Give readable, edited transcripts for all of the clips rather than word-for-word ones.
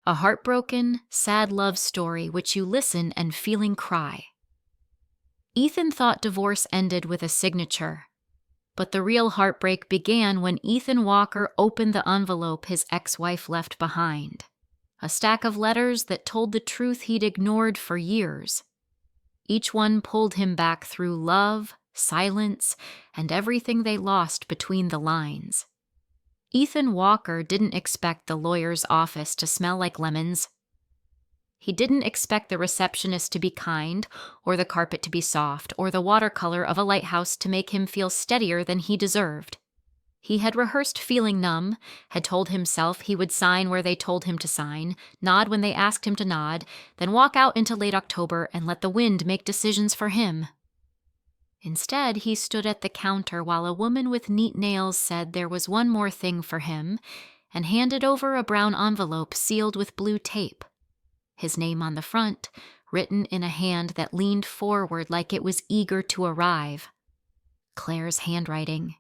A heartbroken, sad love story which you listen and feeling cry. Ethan thought divorce ended with a signature, but the real heartbreak began when Ethan Walker opened the envelope his ex-wife left behind. A stack of letters that told the truth he'd ignored for years. Each one pulled him back through love, silence, and everything they lost between the lines. Ethan Walker didn't expect the lawyer's office to smell like lemons. He didn't expect the receptionist to be kind, or the carpet to be soft, or the watercolor of a lighthouse to make him feel steadier than he deserved. He had rehearsed feeling numb, had told himself he would sign where they told him to sign, nod when they asked him to nod, then walk out into late October and let the wind make decisions for him. Instead, he stood at the counter while a woman with neat nails said there was one more thing for him, and handed over a brown envelope sealed with blue tape. His name on the front, written in a hand that leaned forward like it was eager to arrive. Claire's handwriting.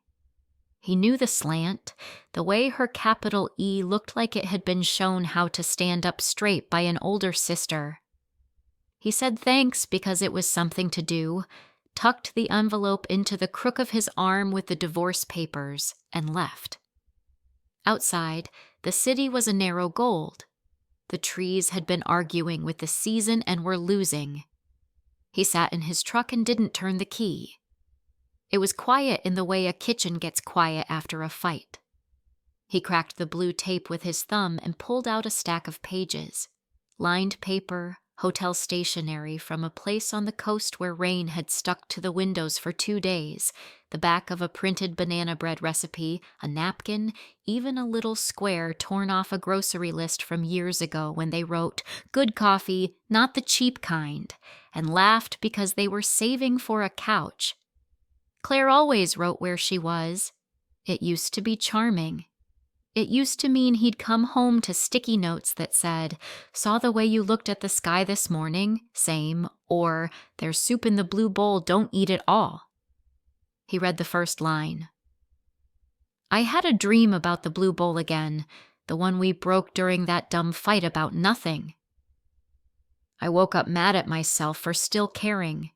He knew the slant, the way her capital E looked like it had been shown how to stand up straight by an older sister. He said thanks because it was something to do, tucked the envelope into the crook of his arm with the divorce papers, and left. Outside, the city was a narrow gold. The trees had been arguing with the season and were losing. He sat in his truck and didn't turn the key. It was quiet in the way a kitchen gets quiet after a fight. He cracked the blue tape with his thumb and pulled out a stack of pages. Lined paper, hotel stationery from a place on the coast where rain had stuck to the windows for 2 days, the back of a printed banana bread recipe, a napkin, even a little square torn off a grocery list from years ago when they wrote, "Good coffee, not the cheap kind," and laughed because they were saving for a couch. Claire always wrote where she was. It used to be charming. It used to mean he'd come home to sticky notes that said, "Saw the way you looked at the sky this morning? Same," or "There's soup in the blue bowl, don't eat it all." He read the first line. "I had a dream about the blue bowl again, the one we broke during that dumb fight about nothing. I woke up mad at myself for still caring."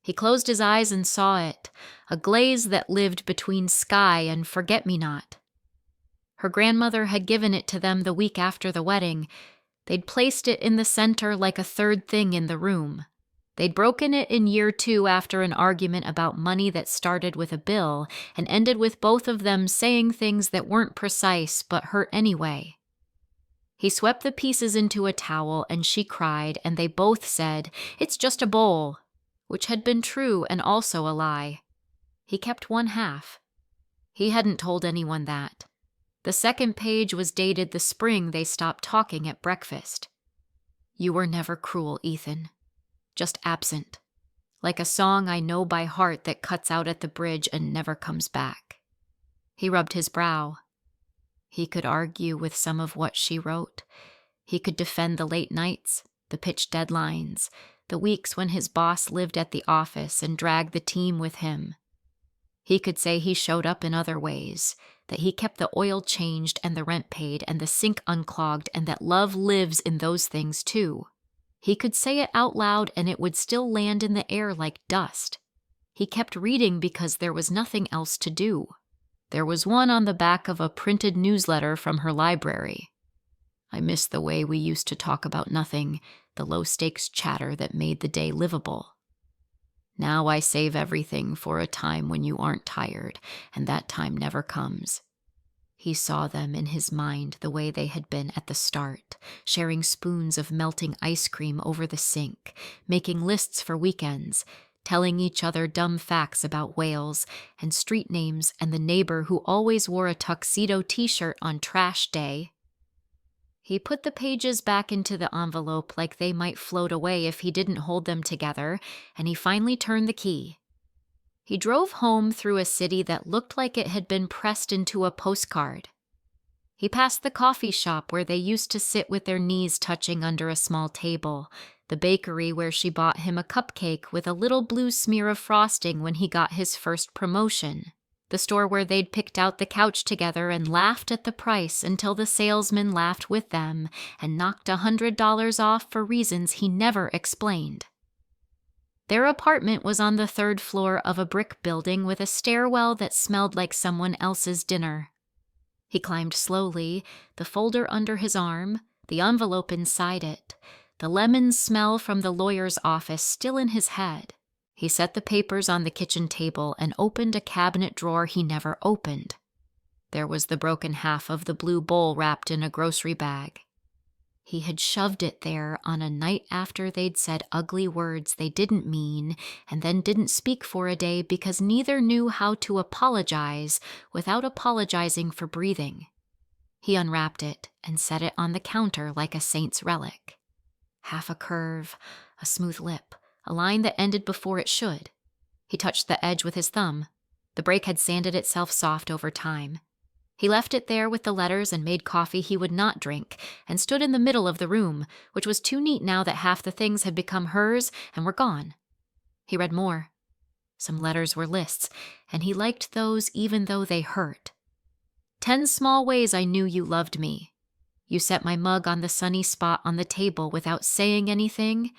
He closed his eyes and saw it, a glaze that lived between sky and forget-me-not. Her grandmother had given it to them the week after the wedding. They'd placed it in the center like a third thing in the room. They'd broken it in year 2 after an argument about money that started with a bill and ended with both of them saying things that weren't precise but hurt anyway. He swept the pieces into a towel and she cried, and they both said, "It's just a bowl," which had been true and also a lie. He kept one half. He hadn't told anyone that. The second page was dated the spring they stopped talking at breakfast. "You were never cruel, Ethan. Just absent. Like a song I know by heart that cuts out at the bridge and never comes back." He rubbed his brow. He could argue with some of what she wrote. He could defend the late nights, the pitch deadlines, the weeks when his boss lived at the office and dragged the team with him. He could say he showed up in other ways, that he kept the oil changed and the rent paid and the sink unclogged, and that love lives in those things too. He could say it out loud and it would still land in the air like dust. He kept reading because there was nothing else to do. There was one on the back of a printed newsletter from her library. "I miss the way we used to talk about nothing, the low-stakes chatter that made the day livable. Now I save everything for a time when you aren't tired, and that time never comes." He saw them in his mind the way they had been at the start, sharing spoons of melting ice cream over the sink, making lists for weekends, telling each other dumb facts about whales and street names and the neighbor who always wore a tuxedo t-shirt on trash day. He put the pages back into the envelope like they might float away if he didn't hold them together, and he finally turned the key. He drove home through a city that looked like it had been pressed into a postcard. He passed the coffee shop where they used to sit with their knees touching under a small table, the bakery where she bought him a cupcake with a little blue smear of frosting when he got his first promotion, The store where they'd picked out the couch together and laughed at the price until the salesman laughed with them and knocked $100 off for reasons he never explained. Their apartment was on the 3rd floor of a brick building with a stairwell that smelled like someone else's dinner. He climbed slowly, the folder under his arm, the envelope inside it, the lemon smell from the lawyer's office still in his head. He set the papers on the kitchen table and opened a cabinet drawer he never opened. There was the broken half of the blue bowl wrapped in a grocery bag. He had shoved it there on a night after they'd said ugly words they didn't mean and then didn't speak for a day because neither knew how to apologize without apologizing for breathing. He unwrapped it and set it on the counter like a saint's relic. Half a curve, a smooth lip, a line that ended before it should. He touched the edge with his thumb. The break had sanded itself soft over time. He left it there with the letters and made coffee he would not drink and stood in the middle of the room, which was too neat now that half the things had become hers and were gone. He read more. Some letters were lists, and he liked those even though they hurt. 10 small ways I knew you loved me. You set my mug on the sunny spot on the table without saying anything.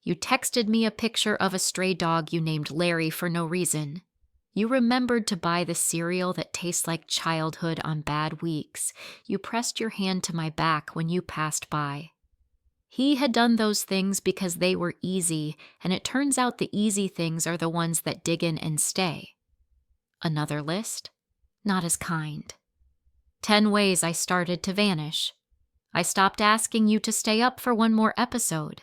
You texted me a picture of a stray dog you named Larry for no reason. You remembered to buy the cereal that tastes like childhood on bad weeks. You pressed your hand to my back when you passed by. He had done those things because they were easy, and it turns out the easy things are the ones that dig in and stay. Another list? Not as kind. 10 ways I started to vanish. I stopped asking you to stay up for one more episode.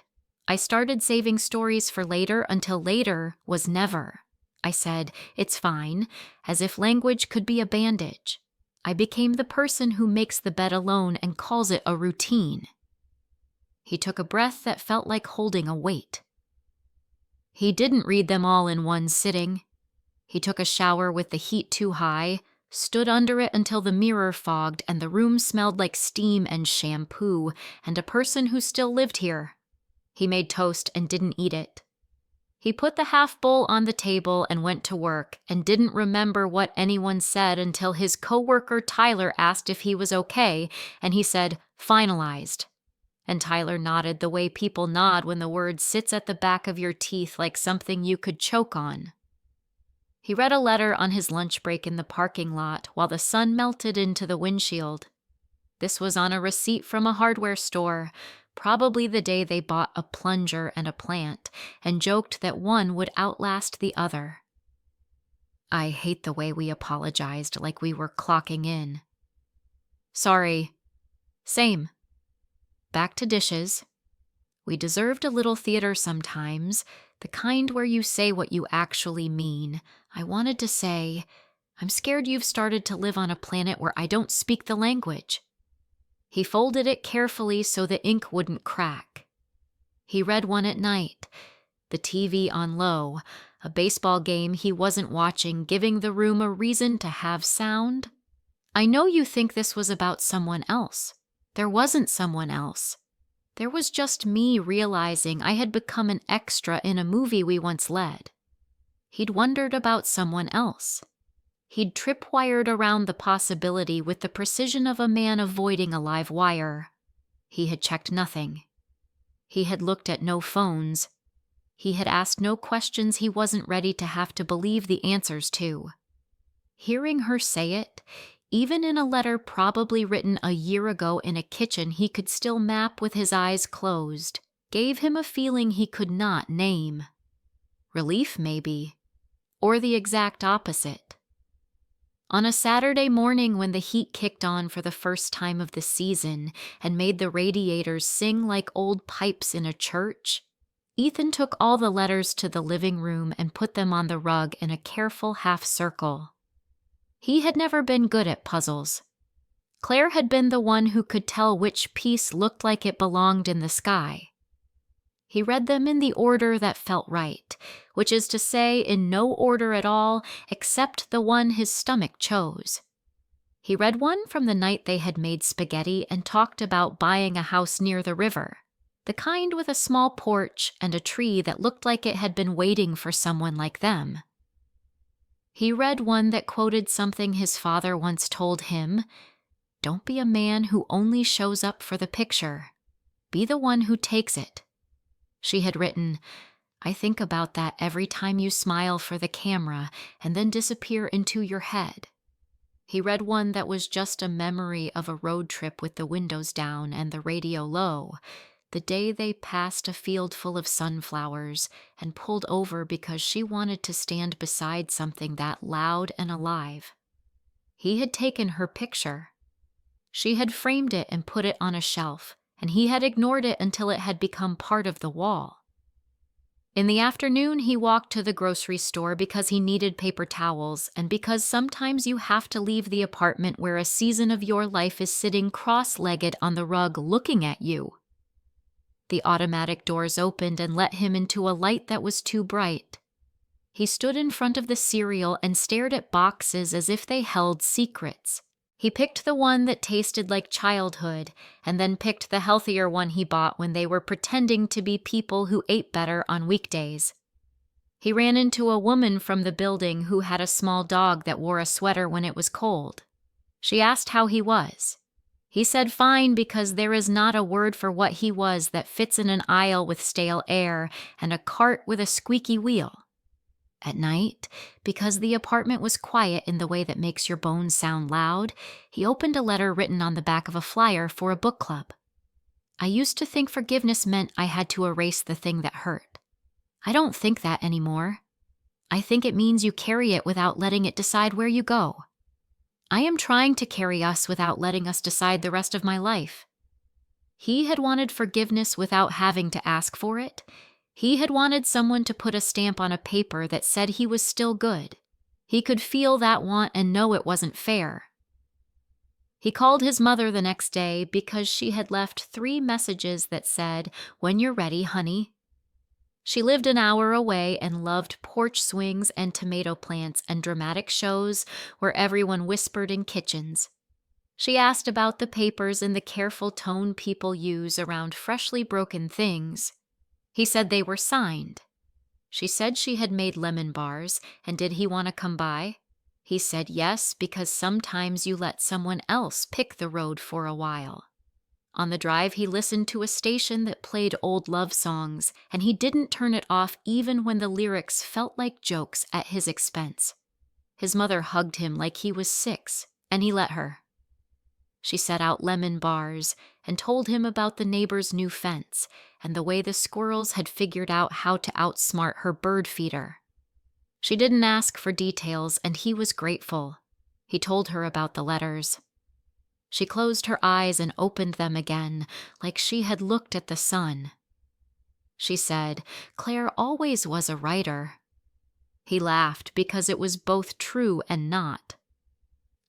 I started saving stories for later until later was never. I said, it's fine, as if language could be a bandage. I became the person who makes the bed alone and calls it a routine. He took a breath that felt like holding a weight. He didn't read them all in one sitting. He took a shower with the heat too high, stood under it until the mirror fogged and the room smelled like steam and shampoo and a person who still lived here. He made toast and didn't eat it. He put the half bowl on the table and went to work and didn't remember what anyone said until his coworker Tyler asked if he was okay, and he said, finalized. And Tyler nodded the way people nod when the word sits at the back of your teeth like something you could choke on. He read a letter on his lunch break in the parking lot while the sun melted into the windshield. This was on a receipt from a hardware store, probably the day they bought a plunger and a plant, and joked that one would outlast the other. I hate the way we apologized like we were clocking in. Sorry. Same. Back to dishes. We deserved a little theater sometimes, the kind where you say what you actually mean. I wanted to say, I'm scared you've started to live on a planet where I don't speak the language. He folded it carefully so the ink wouldn't crack. He read one at night, the TV on low, a baseball game he wasn't watching, giving the room a reason to have sound. I know you think this was about someone else. There wasn't someone else. There was just me realizing I had become an extra in a movie we once led. He'd wondered about someone else. He'd tripwired around the possibility with the precision of a man avoiding a live wire. He had checked nothing. He had looked at no phones. He had asked no questions he wasn't ready to have to believe the answers to. Hearing her say it, even in a letter probably written a year ago in a kitchen he could still map with his eyes closed, gave him a feeling he could not name. Relief, maybe, or the exact opposite. On a Saturday morning when the heat kicked on for the first time of the season and made the radiators sing like old pipes in a church, Ethan took all the letters to the living room and put them on the rug in a careful half circle. He had never been good at puzzles. Claire had been the one who could tell which piece looked like it belonged in the sky. He read them in the order that felt right, which is to say in no order at all except the one his stomach chose. He read one from the night they had made spaghetti and talked about buying a house near the river, the kind with a small porch and a tree that looked like it had been waiting for someone like them. He read one that quoted something his father once told him: "Don't be a man who only shows up for the picture. Be the one who takes it." She had written, "I think about that every time you smile for the camera and then disappear into your head." He read one that was just a memory of a road trip with the windows down and the radio low, the day they passed a field full of sunflowers and pulled over because she wanted to stand beside something that loud and alive. He had taken her picture. She had framed it and put it on a shelf, and he had ignored it until it had become part of the wall. In the afternoon, he walked to the grocery store because he needed paper towels and because sometimes you have to leave the apartment where a season of your life is sitting cross-legged on the rug looking at you. The automatic doors opened and let him into a light that was too bright. He stood in front of the cereal and stared at boxes as if they held secrets. He picked the one that tasted like childhood, and then picked the healthier one he bought when they were pretending to be people who ate better on weekdays. He ran into a woman from the building who had a small dog that wore a sweater when it was cold. She asked how he was. He said fine because there is not a word for what he was that fits in an aisle with stale air and a cart with a squeaky wheel. At night, because the apartment was quiet in the way that makes your bones sound loud, he opened a letter written on the back of a flyer for a book club. "I used to think forgiveness meant I had to erase the thing that hurt. I don't think that anymore. I think it means you carry it without letting it decide where you go. I am trying to carry us without letting us decide the rest of my life." He had wanted forgiveness without having to ask for it. He had wanted someone to put a stamp on a paper that said he was still good. He could feel that want and know it wasn't fair. He called his mother the next day because she had left 3 messages that said, "When you're ready, honey." She lived an hour away and loved porch swings and tomato plants and dramatic shows where everyone whispered in kitchens. She asked about the papers and the careful tone people use around freshly broken things. He said they were signed. She said she had made lemon bars, and did he want to come by? He said yes, because sometimes you let someone else pick the road for a while. On the drive, he listened to a station that played old love songs, and he didn't turn it off even when the lyrics felt like jokes at his expense. His mother hugged him like he was 6, and he let her. She set out lemon bars and told him about the neighbor's new fence and the way the squirrels had figured out how to outsmart her bird feeder. She didn't ask for details, and he was grateful. He told her about the letters. She closed her eyes and opened them again, like she had looked at the sun. She said, "Claire always was a writer." He laughed because it was both true and not.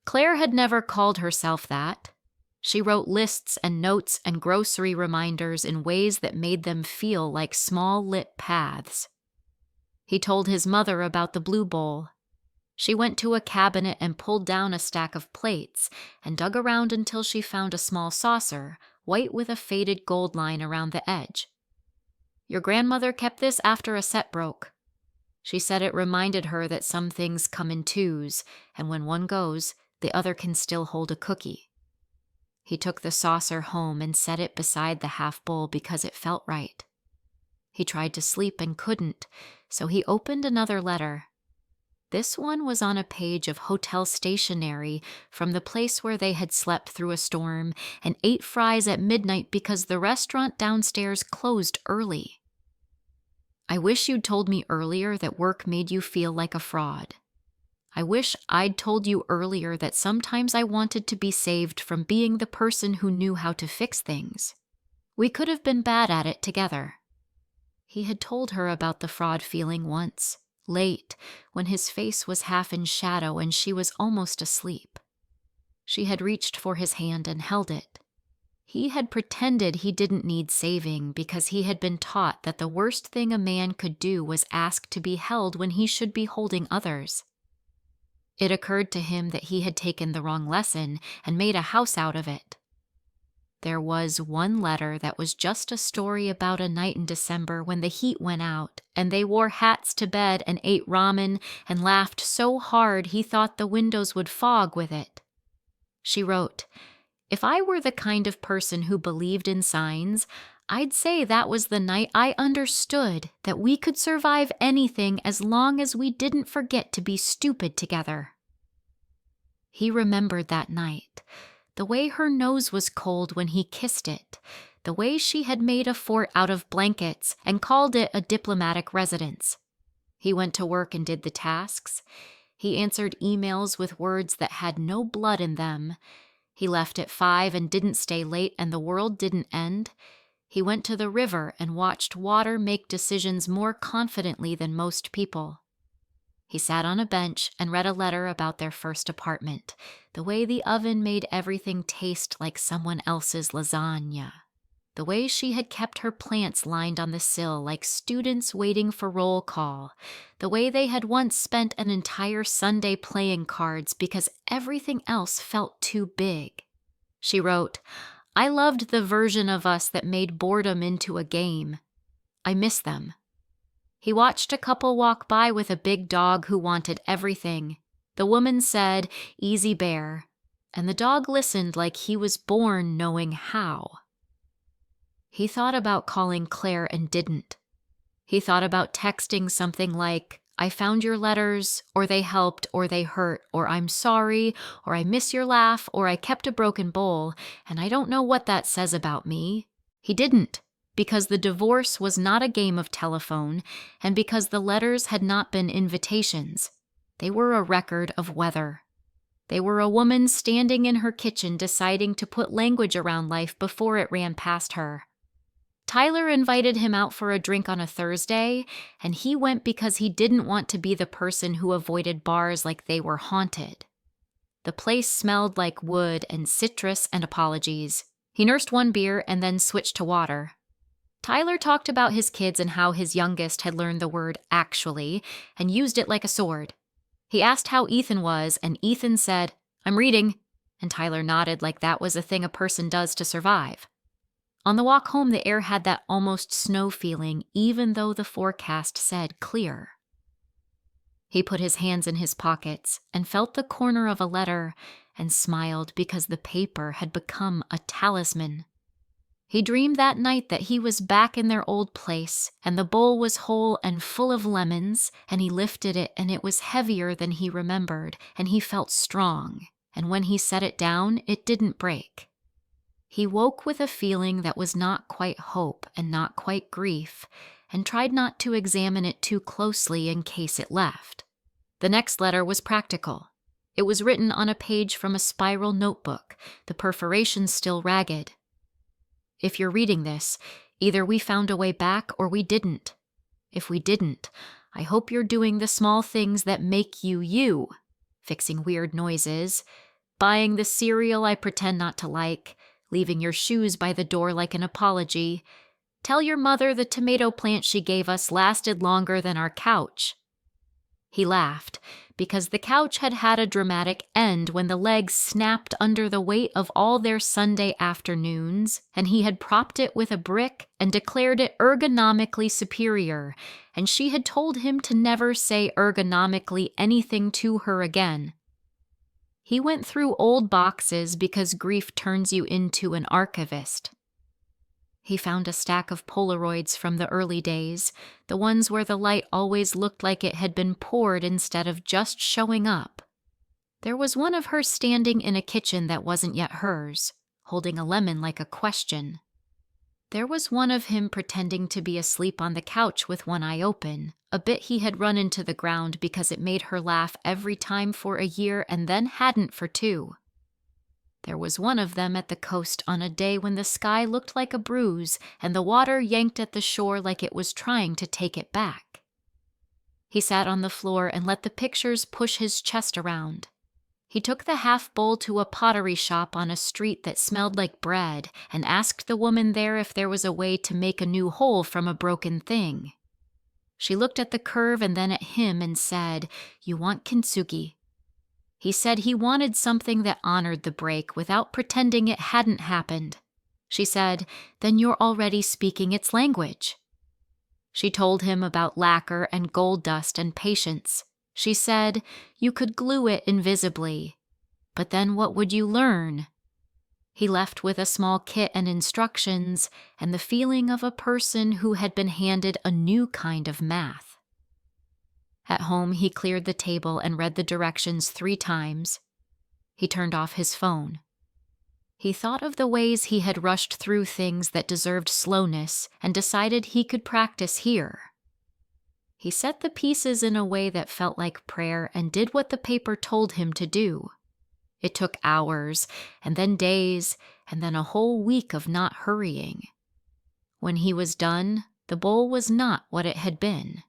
Claire had never called herself that. She wrote lists and notes and grocery reminders in ways that made them feel like small lit paths. He told his mother about the blue bowl. She went to a cabinet and pulled down a stack of plates and dug around until she found a small saucer, white with a faded gold line around the edge. "Your grandmother kept this after a set broke." She said it reminded her that some things come in twos, and when one goes, the other can still hold a cookie. He took the saucer home and set it beside the half bowl because it felt right. He tried to sleep and couldn't, so he opened another letter. This one was on a page of hotel stationery from the place where they had slept through a storm and ate fries at midnight because the restaurant downstairs closed early. "I wish you'd told me earlier that work made you feel like a fraud. I wish I'd told you earlier that sometimes I wanted to be saved from being the person who knew how to fix things. We could have been bad at it together." He had told her about the fraud feeling once, late, when his face was half in shadow and she was almost asleep. She had reached for his hand and held it. He had pretended he didn't need saving because he had been taught that the worst thing a man could do was ask to be held when he should be holding others. It occurred to him that he had taken the wrong lesson and made a house out of it. There was one letter that was just a story about a night in December when the heat went out and they wore hats to bed and ate ramen and laughed so hard he thought the windows would fog with it. She wrote, "If I were the kind of person who believed in signs, I'd say that was the night I understood that we could survive anything as long as we didn't forget to be stupid together." He remembered that night, the way her nose was cold when he kissed it, the way she had made a fort out of blankets and called it a diplomatic residence. He went to work and did the tasks. He answered emails with words that had no blood in them. He left at 5 and didn't stay late and the world didn't end. He went to the river and watched water make decisions more confidently than most people. He sat on a bench and read a letter about their first apartment, the way the oven made everything taste like someone else's lasagna, the way she had kept her plants lined on the sill like students waiting for roll call, the way they had once spent an entire Sunday playing cards because everything else felt too big. She wrote, "I loved the version of us that made boredom into a game. I miss them." He watched a couple walk by with a big dog who wanted everything. The woman said, "Easy bear," and the dog listened like he was born knowing how. He thought about calling Claire and didn't. He thought about texting something like, "I found your letters," or "they helped," or "they hurt," or "I'm sorry," or "I miss your laugh," or "I kept a broken bowl, and I don't know what that says about me." He didn't, because the divorce was not a game of telephone, and because the letters had not been invitations. They were a record of weather. They were a woman standing in her kitchen deciding to put language around life before it ran past her. Tyler invited him out for a drink on a Thursday, and he went because he didn't want to be the person who avoided bars like they were haunted. The place smelled like wood and citrus and apologies. He nursed one beer and then switched to water. Tyler talked about his kids and how his youngest had learned the word "actually" and used it like a sword. He asked how Ethan was, and Ethan said, "I'm reading," and Tyler nodded like that was a thing a person does to survive. On the walk home, the air had that almost snow feeling, even though the forecast said clear. He put his hands in his pockets and felt the corner of a letter and smiled because the paper had become a talisman. He dreamed that night that he was back in their old place, and the bowl was whole and full of lemons, and he lifted it and it was heavier than he remembered, and he felt strong, and when he set it down, it didn't break. He woke with a feeling that was not quite hope and not quite grief, and tried not to examine it too closely in case it left. The next letter was practical. It was written on a page from a spiral notebook, the perforations still ragged. "If you're reading this, either we found a way back or we didn't. If we didn't, I hope you're doing the small things that make you you. Fixing weird noises, buying the cereal I pretend not to like, leaving your shoes by the door like an apology. Tell your mother the tomato plant she gave us lasted longer than our couch." He laughed, because the couch had had a dramatic end when the legs snapped under the weight of all their Sunday afternoons, and he had propped it with a brick and declared it ergonomically superior, and she had told him to never say ergonomically anything to her again. He went through old boxes because grief turns you into an archivist. He found a stack of Polaroids from the early days, the ones where the light always looked like it had been poured instead of just showing up. There was one of her standing in a kitchen that wasn't yet hers, holding a lemon like a question. There was one of him pretending to be asleep on the couch with one eye open, a bit he had run into the ground because it made her laugh every time for a year and then hadn't for 2. There was one of them at the coast on a day when the sky looked like a bruise and the water yanked at the shore like it was trying to take it back. He sat on the floor and let the pictures push his chest around. He took the half bowl to a pottery shop on a street that smelled like bread and asked the woman there if there was a way to make a new hole from a broken thing. She looked at the curve and then at him and said, "You want kintsugi." He said he wanted something that honored the break without pretending it hadn't happened. She said, "Then you're already speaking its language." She told him about lacquer and gold dust and patience. She said, "You could glue it invisibly. But then what would you learn?" He left with a small kit and instructions and the feeling of a person who had been handed a new kind of math. At home, he cleared the table and read the directions 3 times. He turned off his phone. He thought of the ways he had rushed through things that deserved slowness and decided he could practice here. He set the pieces in a way that felt like prayer and did what the paper told him to do. It took hours, and then days, and then a whole week of not hurrying. When he was done, the bowl was not what it had been.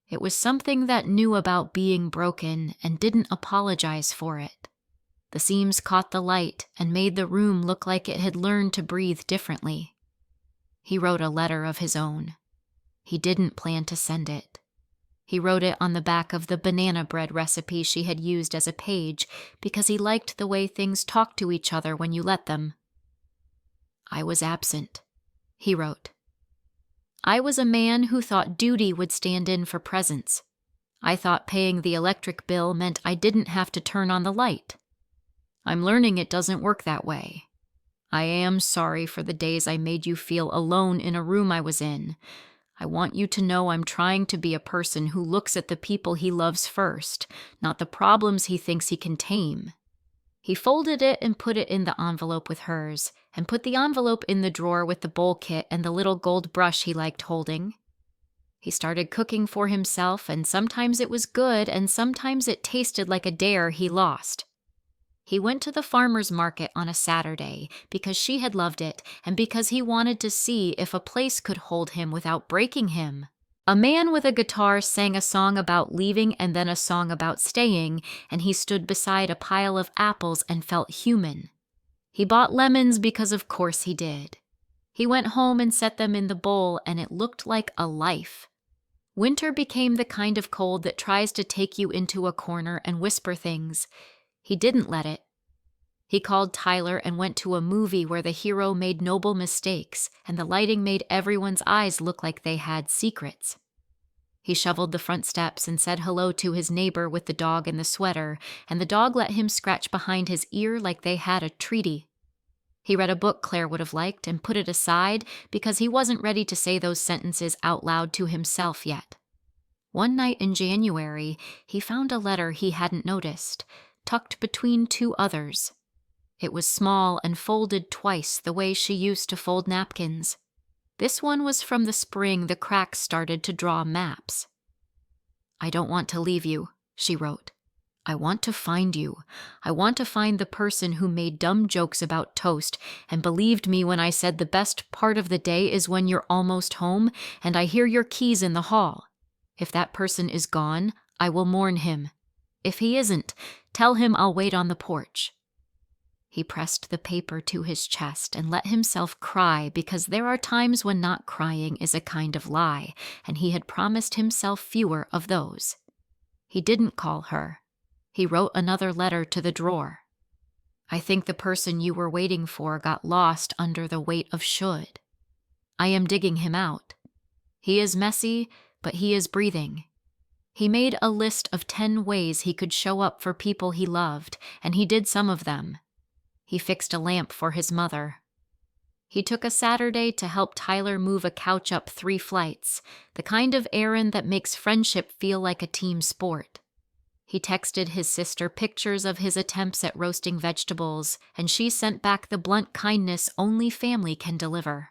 It was something that knew about being broken and didn't apologize for it. The seams caught the light and made the room look like it had learned to breathe differently. He wrote a letter of his own. He didn't plan to send it. He wrote it on the back of the banana bread recipe she had used as a page because he liked the way things talk to each other when you let them. "I was absent," he wrote. "I was a man who thought duty would stand in for presence. I thought paying the electric bill meant I didn't have to turn on the light. I'm learning it doesn't work that way. I am sorry for the days I made you feel alone in a room I was in. I want you to know I'm trying to be a person who looks at the people he loves first, not the problems he thinks he can tame." He folded it and put it in the envelope with hers, and put the envelope in the drawer with the bowl kit and the little gold brush he liked holding. He started cooking for himself, and sometimes it was good and sometimes it tasted like a dare he lost. He went to the farmer's market on a Saturday because she had loved it and because he wanted to see if a place could hold him without breaking him. A man with a guitar sang a song about leaving and then a song about staying, and he stood beside a pile of apples and felt human. He bought lemons because of course he did. He went home and set them in the bowl, and it looked like a life. Winter became the kind of cold that tries to take you into a corner and whisper things. He didn't let it. He called Tyler and went to a movie where the hero made noble mistakes and the lighting made everyone's eyes look like they had secrets. He shoveled the front steps and said hello to his neighbor with the dog and the sweater, and the dog let him scratch behind his ear like they had a treaty. He read a book Claire would have liked and put it aside because he wasn't ready to say those sentences out loud to himself yet. One night in January, he found a letter he hadn't noticed, tucked between 2 others. It was small and folded twice the way she used to fold napkins. This one was from the spring the cracks started to draw maps. "I don't want to leave you," she wrote. "I want to find you. I want to find the person who made dumb jokes about toast and believed me when I said the best part of the day is when you're almost home and I hear your keys in the hall. If that person is gone, I will mourn him. If he isn't, tell him I'll wait on the porch." He pressed the paper to his chest and let himself cry because there are times when not crying is a kind of lie, and he had promised himself fewer of those. He didn't call her. He wrote another letter to the drawer. "I think the person you were waiting for got lost under the weight of should. I am digging him out. He is messy, but he is breathing." He made a list of 10 ways he could show up for people he loved, and he did some of them. He fixed a lamp for his mother. He took a Saturday to help Tyler move a couch up 3 flights, the kind of errand that makes friendship feel like a team sport. He texted his sister pictures of his attempts at roasting vegetables, and she sent back the blunt kindness only family can deliver.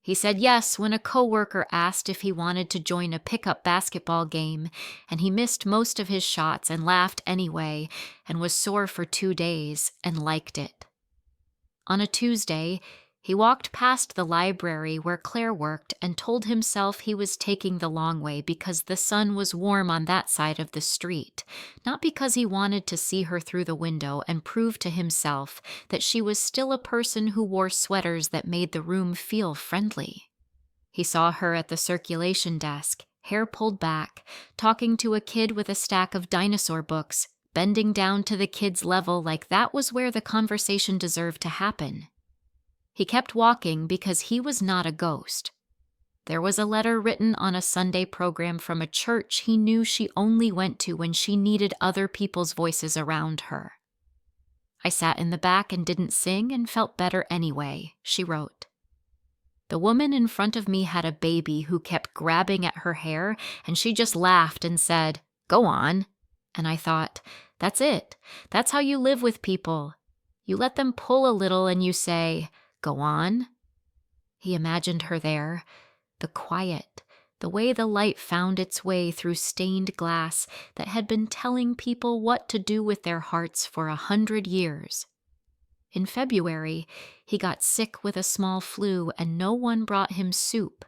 He said yes when a coworker asked if he wanted to join a pickup basketball game, and he missed most of his shots and laughed anyway, and was sore for 2 days and liked it. On a Tuesday, he walked past the library where Claire worked and told himself he was taking the long way because the sun was warm on that side of the street, not because he wanted to see her through the window and prove to himself that she was still a person who wore sweaters that made the room feel friendly. He saw her at the circulation desk, hair pulled back, talking to a kid with a stack of dinosaur books, bending down to the kid's level like that was where the conversation deserved to happen. He kept walking because he was not a ghost. There was a letter written on a Sunday program from a church he knew she only went to when she needed other people's voices around her. "I sat in the back and didn't sing and felt better anyway," she wrote. "The woman in front of me had a baby who kept grabbing at her hair, and she just laughed and said, 'Go on.' And I thought, that's it. That's how you live with people. You let them pull a little and you say, 'Go on.'" He imagined her there, the quiet, the way the light found its way through stained glass that had been telling people what to do with their hearts for 100 years. In February, he got sick with a small flu and no one brought him soup,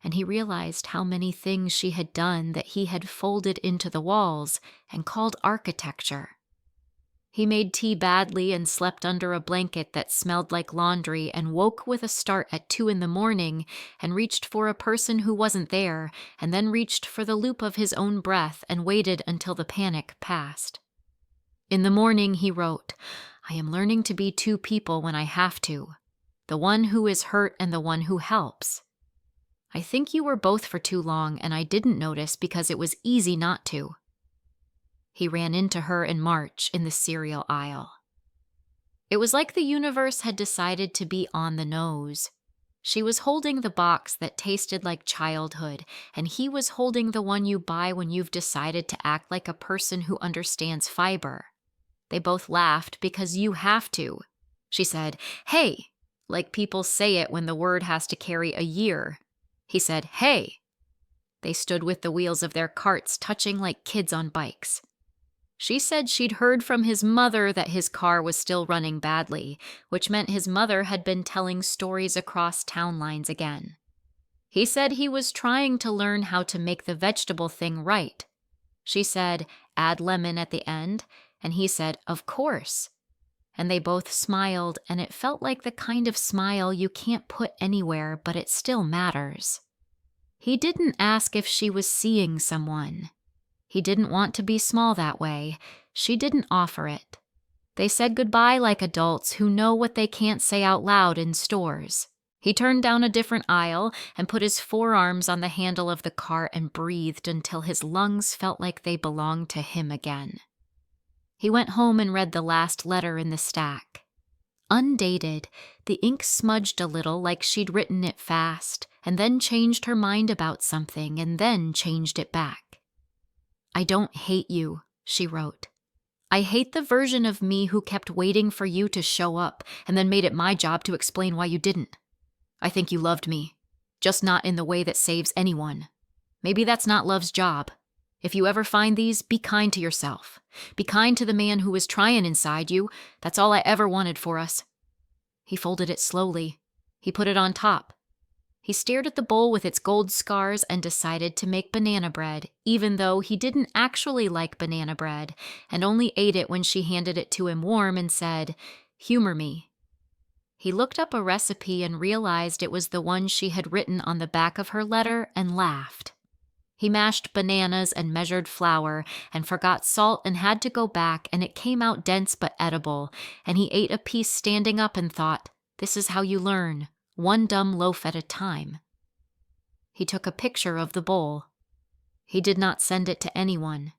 and he realized how many things she had done that he had folded into the walls and called architecture. He made tea badly and slept under a blanket that smelled like laundry and woke with a start at 2 a.m. and reached for a person who wasn't there and then reached for the loop of his own breath and waited until the panic passed. In the morning, he wrote, "I am learning to be two people when I have to, the one who is hurt and the one who helps. I think you were both for too long and I didn't notice because it was easy not to." He ran into her in March in the cereal aisle. It was like the universe had decided to be on the nose. She was holding the box that tasted like childhood, and he was holding the one you buy when you've decided to act like a person who understands fiber. They both laughed because you have to. She said, "Hey," like people say it when the word has to carry a year. He said, "Hey." They stood with the wheels of their carts touching like kids on bikes. She said she'd heard from his mother that his car was still running badly, which meant his mother had been telling stories across town lines again. He said he was trying to learn how to make the vegetable thing right. She said, "Add lemon at the end," and he said, "Of course." And they both smiled, and it felt like the kind of smile you can't put anywhere, but it still matters. He didn't ask if she was seeing someone. He didn't want to be small that way. She didn't offer it. They said goodbye like adults who know what they can't say out loud in stores. He turned down a different aisle and put his forearms on the handle of the car and breathed until his lungs felt like they belonged to him again. He went home and read the last letter in the stack. Undated, the ink smudged a little like she'd written it fast, and then changed her mind about something, and then changed it back. "I don't hate you," she wrote. "I hate the version of me who kept waiting for you to show up and then made it my job to explain why you didn't. I think you loved me, just not in the way that saves anyone. Maybe that's not love's job. If you ever find these, be kind to yourself. Be kind to the man who was trying inside you. That's all I ever wanted for us." He folded it slowly. He put it on top. He stared at the bowl with its gold scars and decided to make banana bread, even though he didn't actually like banana bread and only ate it when she handed it to him warm and said, "Humor me." He looked up a recipe and realized it was the one she had written on the back of her letter and laughed. He mashed bananas and measured flour and forgot salt and had to go back, and it came out dense but edible, and he ate a piece standing up and thought, "This is how you learn. One dumb loaf at a time." He took a picture of the bowl. He did not send it to anyone.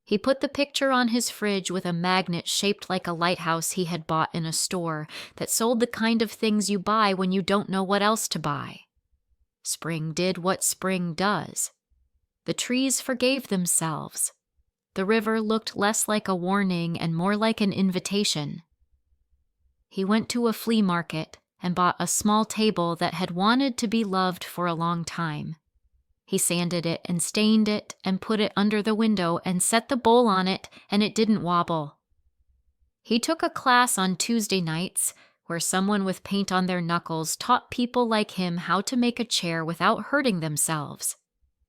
He put the picture on his fridge with a magnet shaped like a lighthouse he had bought in a store that sold the kind of things you buy when you don't know what else to buy. Spring did what spring does. The trees forgave themselves. The river looked less like a warning and more like an invitation. He went to a flea market and bought a small table that had wanted to be loved for a long time. He sanded it and stained it and put it under the window and set the bowl on it, and it didn't wobble. He took a class on Tuesday nights where someone with paint on their knuckles taught people like him how to make a chair without hurting themselves.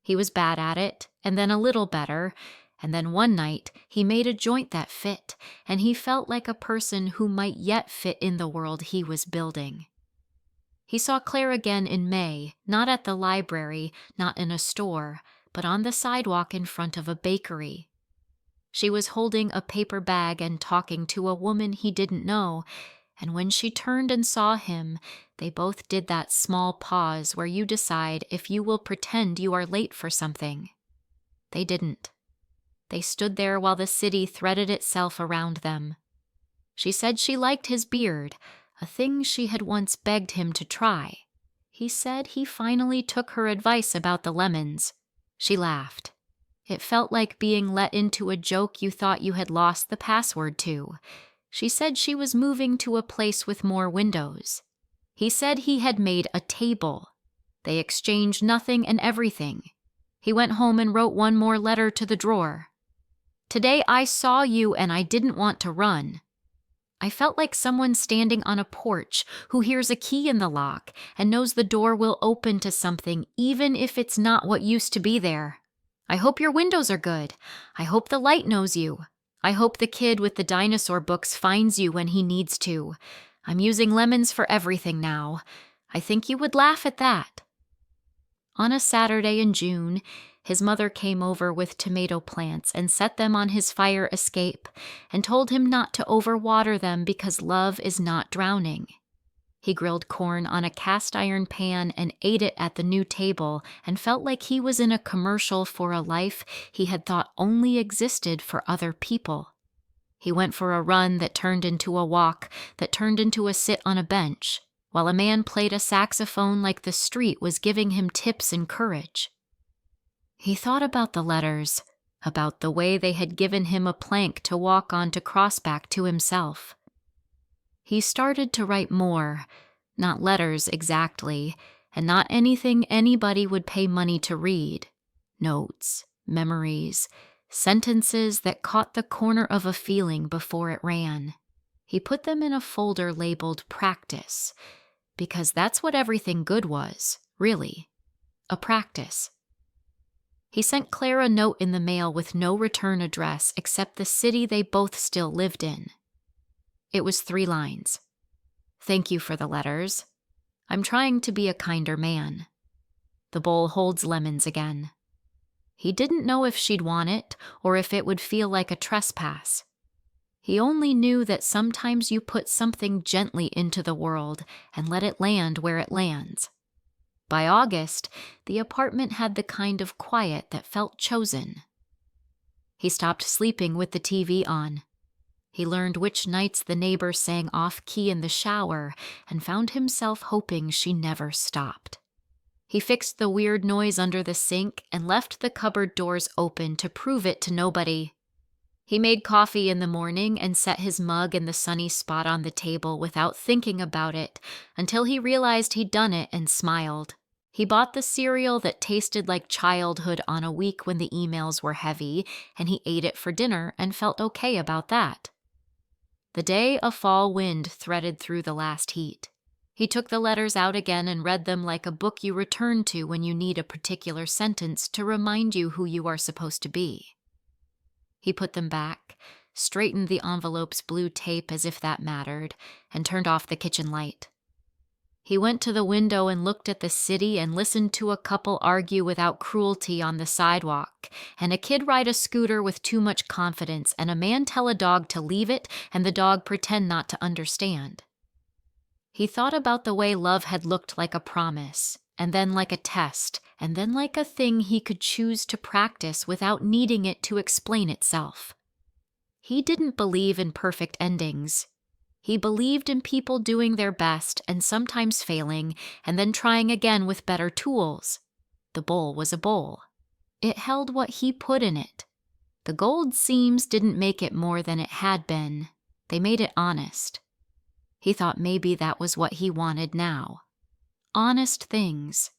He was bad at it, and then a little better, and then one night he made a joint that fit, and he felt like a person who might yet fit in the world he was building. He saw Claire again in May, not at the library, not in a store, but on the sidewalk in front of a bakery. She was holding a paper bag and talking to a woman he didn't know, And when she turned and saw him, they both did that small pause where you decide if you will pretend you are late for something. They didn't. They stood there while the city threaded itself around them. She said she liked his beard, a thing she had once begged him to try. He said he finally took her advice about the lemons. She laughed. It felt like being let into a joke you thought you had lost the password to. She said she was moving to a place with more windows. He said he had made a table. They exchanged nothing and everything. He went home and wrote one more letter to the drawer. Today I saw you and I didn't want to run. I felt like someone standing on a porch who hears a key in the lock and knows the door will open to something even if it's not what used to be there. I hope your windows are good. I hope the light knows you. I hope the kid with the dinosaur books finds you when he needs to. I'm using lemons for everything now. I think you would laugh at that. On a Saturday in June, his mother came over with tomato plants and set them on his fire escape and told him not to overwater them because love is not drowning. He grilled corn on a cast iron pan and ate it at the new table and felt like he was in a commercial for a life he had thought only existed for other people. He went for a run that turned into a walk that turned into a sit on a bench, while a man played a saxophone like the street was giving him tips and courage. He thought about the letters, about the way they had given him a plank to walk on to cross back to himself. He started to write more, not letters exactly, and not anything anybody would pay money to read. Notes, memories, sentences that caught the corner of a feeling before it ran. He put them in a folder labeled Practice, because that's what everything good was, really. A practice. He sent Claire a note in the mail with no return address except the city they both still lived in. It was 3 lines. Thank you for the letters. I'm trying to be a kinder man. The bowl holds lemons again. He didn't know if she'd want it or if it would feel like a trespass. He only knew that sometimes you put something gently into the world and let it land where it lands. By August, the apartment had the kind of quiet that felt chosen. He stopped sleeping with the TV on. He learned which nights the neighbor sang off-key in the shower and found himself hoping she never stopped. He fixed the weird noise under the sink and left the cupboard doors open to prove it to nobody. He made coffee in the morning and set his mug in the sunny spot on the table without thinking about it until he realized he'd done it and smiled. He bought the cereal that tasted like childhood on a week when the emails were heavy, and he ate it for dinner and felt okay about that. The day a fall wind threaded through the last heat. He took the letters out again and read them like a book you return to when you need a particular sentence to remind you who you are supposed to be. He put them back, straightened the envelope's blue tape as if that mattered, and turned off the kitchen light. He went to the window and looked at the city and listened to a couple argue without cruelty on the sidewalk, and a kid ride a scooter with too much confidence, and a man tell a dog to leave it and the dog pretend not to understand. He thought about the way love had looked like a promise, and then like a test, and then like a thing he could choose to practice without needing it to explain itself. He didn't believe in perfect endings. He believed in people doing their best and sometimes failing, and then trying again with better tools. The bowl was a bowl. It held what he put in it. The gold seams didn't make it more than it had been. They made it honest. He thought maybe that was what he wanted now. Honest things.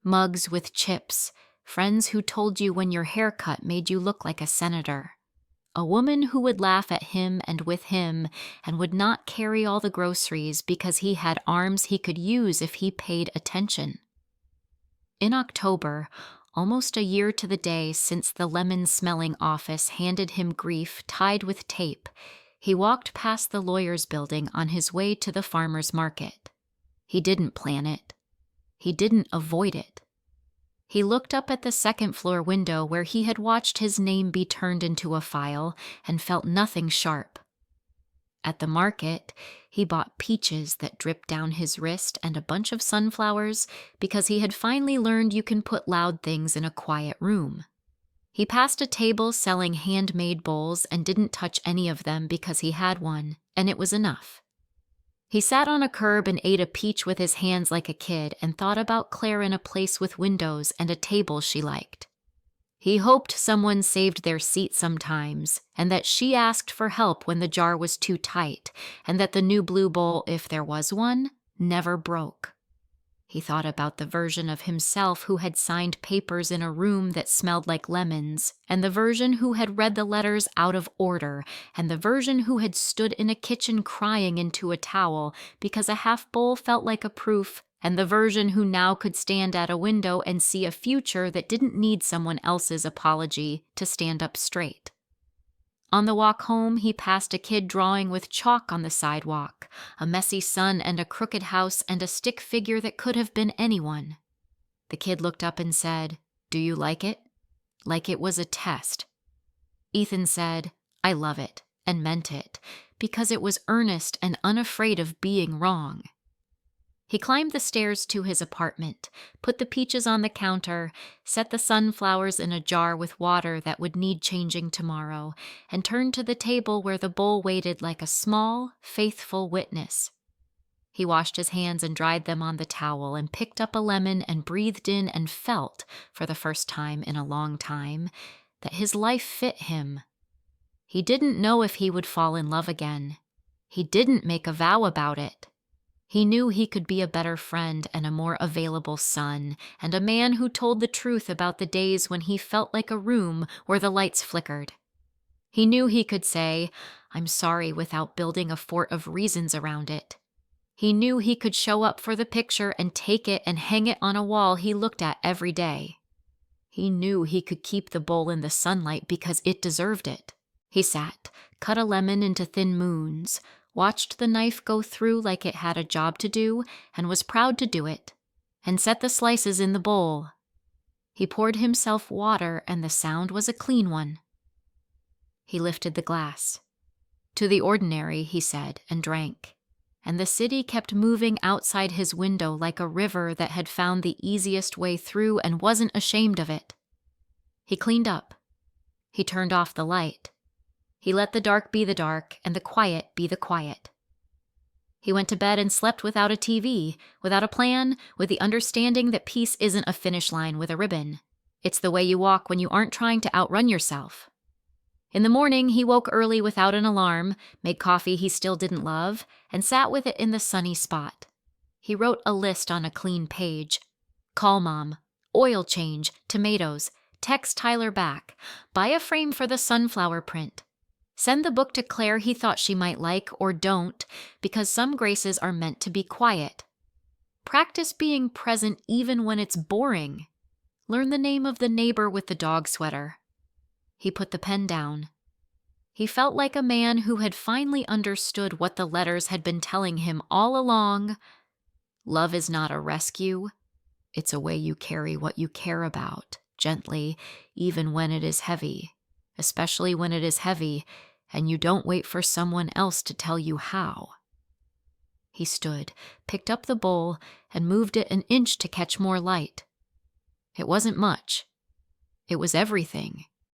Mugs with chips. Friends who told you when your haircut made you look like a senator. A woman who would laugh at him and with him and would not carry all the groceries because he had arms he could use if he paid attention. In October, almost a year to the day since the lemon-smelling office handed him grief tied with tape, he walked past the lawyer's building on his way to the farmer's market. He didn't plan it. He didn't avoid it. He looked up at the second-floor window where he had watched his name be turned into a file and felt nothing sharp. At the market, he bought peaches that dripped down his wrist and a bunch of sunflowers because he had finally learned you can put loud things in a quiet room. He passed a table selling handmade bowls and didn't touch any of them because he had one, and it was enough. He sat on a curb and ate a peach with his hands like a kid and thought about Claire in a place with windows and a table she liked. He hoped someone saved their seat sometimes, and that she asked for help when the jar was too tight, and that the new blue bowl, if there was one, never broke. He thought about the version of himself who had signed papers in a room that smelled like lemons, and the version who had read the letters out of order, and the version who had stood in a kitchen crying into a towel because a half bowl felt like a proof, and the version who now could stand at a window and see a future that didn't need someone else's apology to stand up straight. On the walk home, he passed a kid drawing with chalk on the sidewalk, a messy sun and a crooked house and a stick figure that could have been anyone. The kid looked up and said, "Do you like it?" Like it was a test. Ethan said, "I love it," and meant it, because it was earnest and unafraid of being wrong. He climbed the stairs to his apartment, put the peaches on the counter, set the sunflowers in a jar with water that would need changing tomorrow, and turned to the table where the bowl waited like a small, faithful witness. He washed his hands and dried them on the towel and picked up a lemon and breathed in and felt, for the first time in a long time, that his life fit him. He didn't know if he would fall in love again. He didn't make a vow about it. He knew he could be a better friend and a more available son, and a man who told the truth about the days when he felt like a room where the lights flickered. He knew he could say, "I'm sorry," without building a fort of reasons around it. He knew he could show up for the picture and take it and hang it on a wall he looked at every day. He knew he could keep the bowl in the sunlight because it deserved it. He sat, cut a lemon into thin moons, watched the knife go through like it had a job to do and was proud to do it, and set the slices in the bowl. He poured himself water and the sound was a clean one. He lifted the glass. "To the ordinary," he said, and drank. And the city kept moving outside his window like a river that had found the easiest way through and wasn't ashamed of it. He cleaned up. He turned off the light. He let the dark be the dark and the quiet be the quiet. He went to bed and slept without a TV, without a plan, with the understanding that peace isn't a finish line with a ribbon. It's the way you walk when you aren't trying to outrun yourself. In the morning, he woke early without an alarm, made coffee he still didn't love, and sat with it in the sunny spot. He wrote a list on a clean page. Call Mom, oil change, tomatoes, text Tyler back, buy a frame for the sunflower print. Send the book to Claire he thought she might like, or don't, because some graces are meant to be quiet. Practice being present even when it's boring. Learn the name of the neighbor with the dog sweater. He put the pen down. He felt like a man who had finally understood what the letters had been telling him all along. Love is not a rescue. It's a way you carry what you care about, gently, even when it is heavy, especially when it is heavy, and you don't wait for someone else to tell you how. He stood, picked up the bowl, and moved it an inch to catch more light. It wasn't much. It was everything.